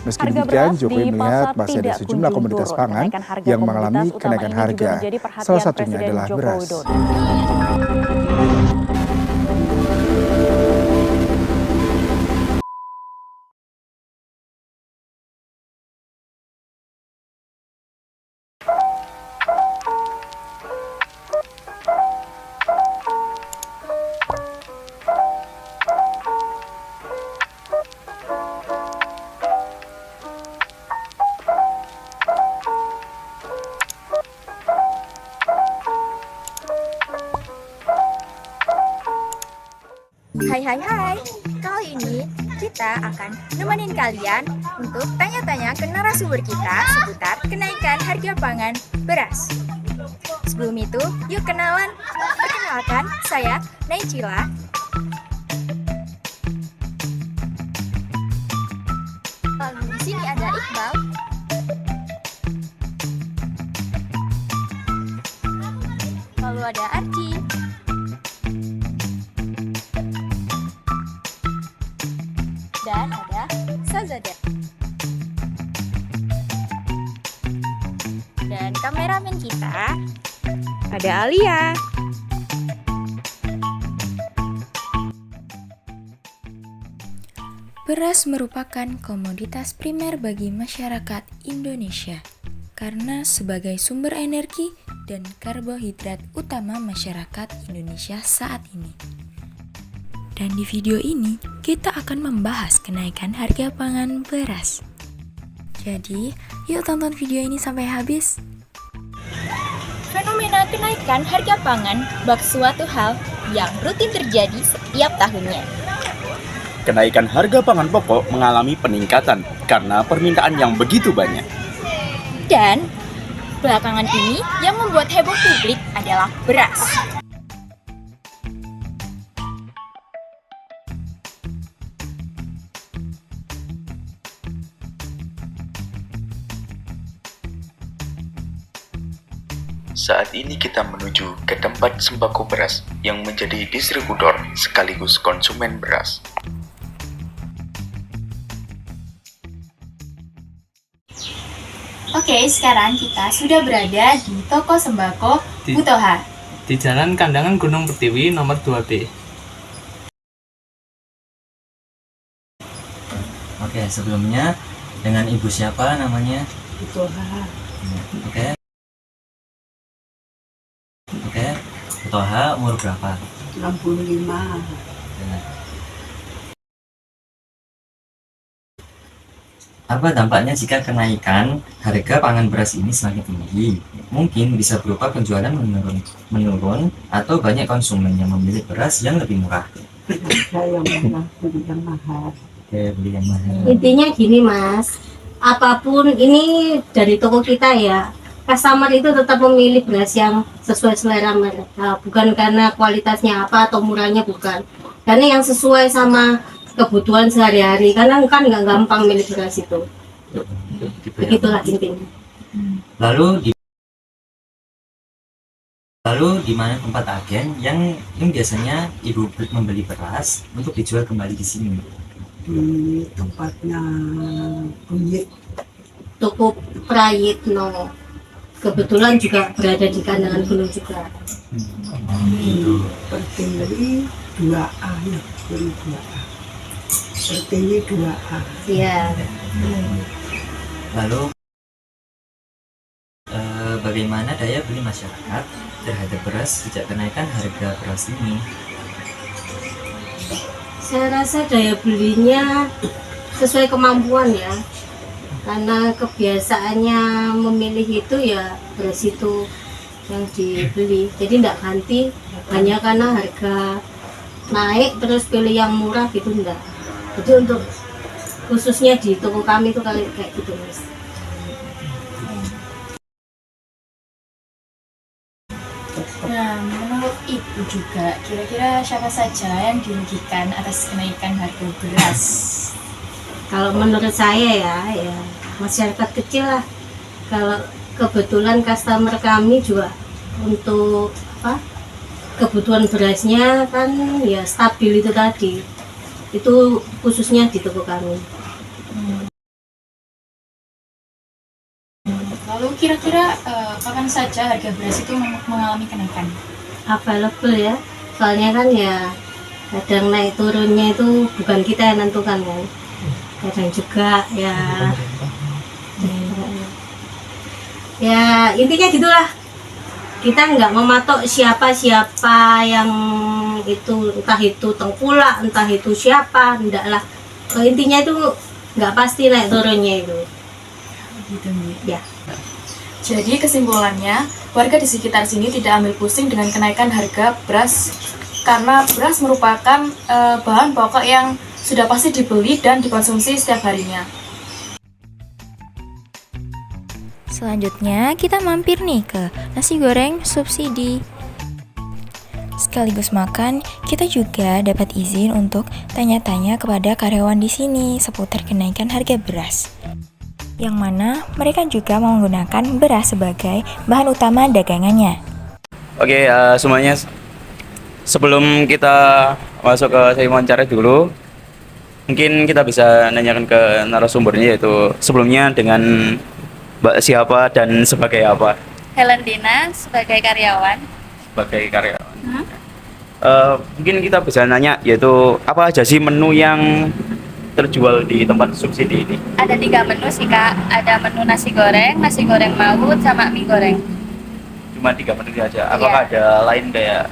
Meski Harga demikian, beras Jokowi di melihat pasar masih ada tidak sejumlah kunjung komoditas turun. pangan Kenaikan harga yang komoditas mengalami utama kenaikan ini juga harga. menjadi Salah perhatian satunya Presiden adalah Joko beras. Widodo. Hai, kali ini kita akan nemenin kalian untuk tanya-tanya ke narasumber kita seputar kenaikan harga pangan beras. Sebelum itu, yuk kenalan. Perkenalkan, saya Naicila. Lalu di sini ada Iqbal. Lalu ada Arci. Dan ada Sazada. Dan kameramen kita ada Alia. Beras merupakan komoditas primer bagi masyarakat Indonesia karena sebagai sumber energi dan karbohidrat utama masyarakat Indonesia saat ini. Dan di video ini, kita akan membahas kenaikan harga pangan beras. Jadi, yuk tonton video ini sampai habis. Fenomena kenaikan harga pangan bak suatu hal yang rutin terjadi setiap tahunnya. Kenaikan harga pangan pokok mengalami peningkatan karena permintaan yang begitu banyak. Dan belakangan ini yang membuat heboh publik adalah beras. Saat ini kita menuju ke tempat sembako beras yang menjadi distributor sekaligus konsumen beras. Oke, sekarang kita sudah berada di toko sembako Butoha. Di Jalan Kandangan Gunung Pertiwi nomor 2B. Oke, sebelumnya dengan ibu siapa namanya? Butoha. Oke. Butoha umur berapa? 65. Apa dampaknya jika kenaikan harga pangan beras ini semakin tinggi? Mungkin bisa berupa penjualan menurun atau banyak konsumen yang memilih beras yang lebih murah. Beli yang mahal. Oke, beli yang mahal. Intinya gini Mas, apapun ini dari toko kita ya, customer itu tetap memilih beras yang sesuai selera mereka, bukan karena kualitasnya apa atau murahnya, bukan, karena yang sesuai sama kebutuhan sehari-hari, karena kan nggak gampang milih beras itu. Begitulah intinya. Lalu di mana tempat agen yang biasanya ibu membeli beras untuk dijual kembali di sini? Tempatnya Buyit. Toko Prayitno, kebetulan juga berada di Kandangan Gunung juga. Pertiwi 2A ya, Pertiwi 2A. Pertiwi 2A. Iya. Lalu bagaimana daya beli masyarakat terhadap beras sejak kenaikan harga beras ini? Saya rasa daya belinya sesuai kemampuan ya, karena kebiasaannya memilih itu ya beras itu yang dibeli, jadi tidak ganti hanya karena harga naik terus pilih yang murah gitu, enggak. Jadi untuk khususnya di toko kami itu kayak gitu Mas. Nah, menurut Ibu juga, kira-kira siapa saja yang dirugikan atas kenaikan harga beras? Kalau menurut saya ya masyarakat kecil lah. Kalau kebetulan customer kami juga untuk kebutuhan berasnya kan ya stabil itu tadi. Itu khususnya di toko kami. Lalu kira-kira kapan saja harga beras itu mengalami kenaikan? Available ya, soalnya kan ya kadang naik turunnya itu bukan kita yang nentukan kan, kadang juga ya intinya gitulah, kita nggak mematok siapa yang itu, entah itu tengkulak, entah itu siapa, enggak lah. Intinya itu nggak pasti naik turunnya itu. Gitu Ya. Jadi kesimpulannya, warga di sekitar sini tidak ambil pusing dengan kenaikan harga beras karena beras merupakan bahan pokok yang sudah pasti dibeli dan dikonsumsi setiap harinya. Selanjutnya kita mampir nih ke nasi goreng subsidi. Sekaligus makan, kita juga dapat izin untuk tanya-tanya kepada karyawan di sini seputar kenaikan harga beras. Yang mana mereka juga menggunakan beras sebagai bahan utama dagangannya. Oke, semuanya sebelum kita masuk ke sesi wawancara dulu, mungkin kita bisa nanyakan ke narasumbernya, yaitu sebelumnya dengan Mbak siapa dan sebagai apa? Helen Dina sebagai karyawan. Sebagai karyawan. Mungkin kita bisa nanya, yaitu apa aja sih menu yang terjual di tempat subsidi ini? Ada 3 menu sih Kak, ada menu nasi goreng maut, sama mie goreng. Cuma 3 menu aja. Apakah ada lain kayak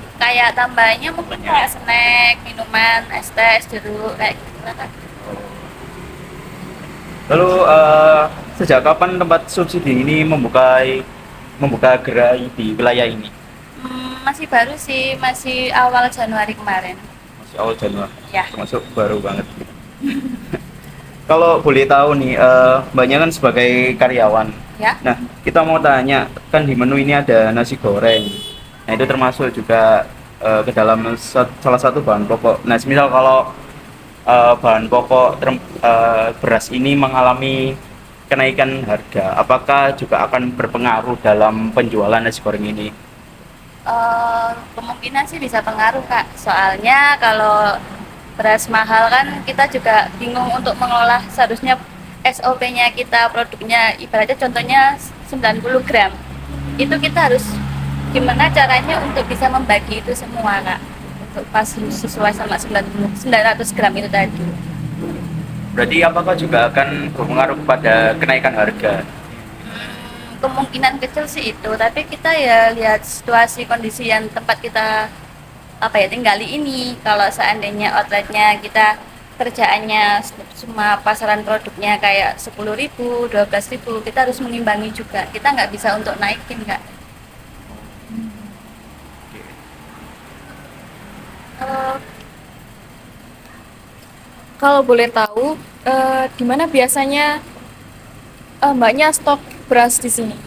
Tambahannya mungkin kayak snack, minuman, es teh, es jeruk, kayak gitu lah Kak. Lalu sejak kapan tempat subsidi ini membuka gerai di wilayah ini? Masih baru sih, masih awal Januari kemarin. Masih awal Januari. Ya. Termasuk baru banget. Kalau boleh tahu nih, Mbaknya kan sebagai karyawan. Ya. Nah, kita mau tanya, kan di menu ini ada nasi goreng. Nah, itu termasuk juga ke dalam salah satu bahan pokok. Nah, misal kalau bahan pokok beras ini mengalami kenaikan harga, apakah juga akan berpengaruh dalam penjualan nasi goreng ini? Kemungkinan sih bisa pengaruh Kak, soalnya kalau beras mahal kan kita juga bingung untuk mengolah. Seharusnya SOP-nya kita, produknya ibaratnya contohnya 90 gram, itu kita harus gimana caranya untuk bisa membagi itu semua Kak, untuk pas sesuai sama 900 gram itu tadi. Berarti apakah juga akan berpengaruh pada kenaikan harga? Kemungkinan kecil sih itu, tapi kita ya lihat situasi kondisi yang tempat kita tinggali ini. Kalau seandainya outletnya kita kerjaannya semua pasaran produknya kayak 10.000, 12.000, kita harus mengimbangi juga. Kita nggak bisa untuk naikin Kak. Kalau boleh tahu, di mana biasanya Mbaknya stok beras di sini?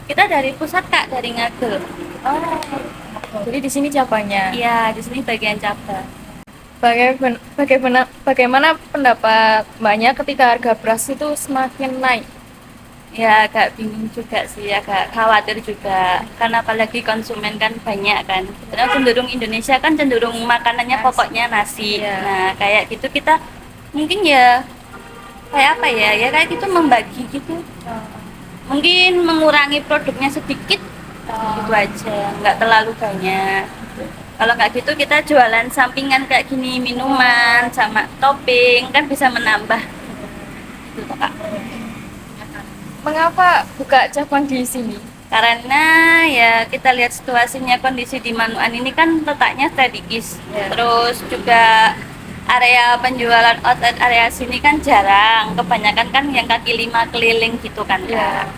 Kita dari pusat Kak, dari Ngagel. Jadi di sini cabangnya. Iya, di sini bagian cabang. Bagaimana pendapat Mbaknya ketika harga beras itu semakin naik? Ya agak bingung juga sih, agak khawatir juga. Karena apalagi konsumen kan banyak kan. Karena cenderung Indonesia kan cenderung makanannya pokoknya nasi. Iya. Nah kayak gitu kita mungkin ya kayak apa ya? Ya kayak gitu membagi gitu. Mungkin mengurangi produknya sedikit. Gitu aja, nggak terlalu banyak. Kalau nggak gitu kita jualan sampingan kayak gini, minuman sama topping kan bisa menambah gitu Kak. Mengapa buka cabang di sini? Karena ya kita lihat situasinya, kondisi di Manuan ini kan letaknya strategis. Terus juga area penjualan outlet area sini kan jarang, kebanyakan kan yang kaki 5 keliling gitu kan Kak.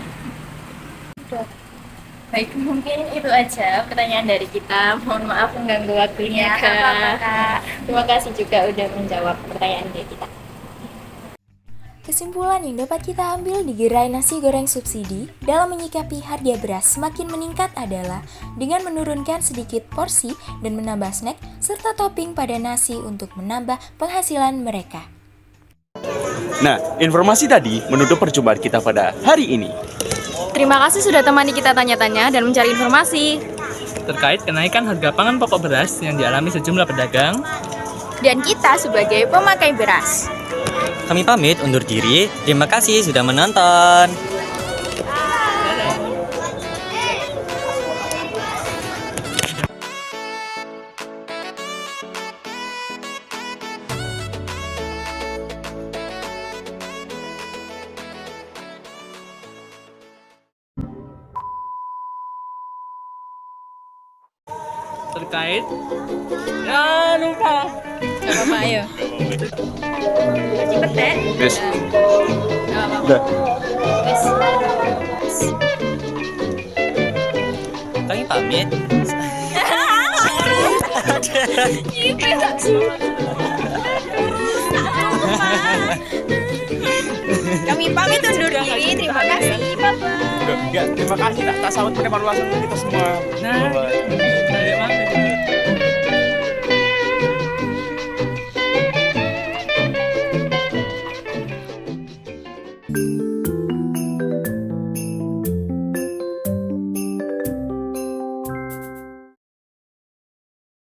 Baik, mungkin itu aja pertanyaan dari kita. Mohon maaf mengganggu waktunya, Ya, apa-apa, Kak. Terima kasih juga udah menjawab pertanyaan dari kita. Kesimpulan yang dapat kita ambil di gerai nasi goreng subsidi dalam menyikapi harga beras semakin meningkat adalah dengan menurunkan sedikit porsi dan menambah snack serta topping pada nasi untuk menambah penghasilan mereka. Nah, informasi tadi menutup perjumpaan kita pada hari ini. Terima kasih sudah temani kita tanya-tanya dan mencari informasi terkait kenaikan harga pangan pokok beras yang dialami sejumlah pedagang Dan kita sebagai pemakai beras. Kami pamit undur diri. Terima kasih sudah menonton. terkait ya lupa. Gak apa-apa, ayo. Cepet deh. Wis. Gak apa-apa. Udah. Wis. Kami pamit. Kami pamit undur diri. Terima kasih. Bye-bye. Ya, terima kasih tak sahut menerima ulasan kita semua. Nah, balik mana?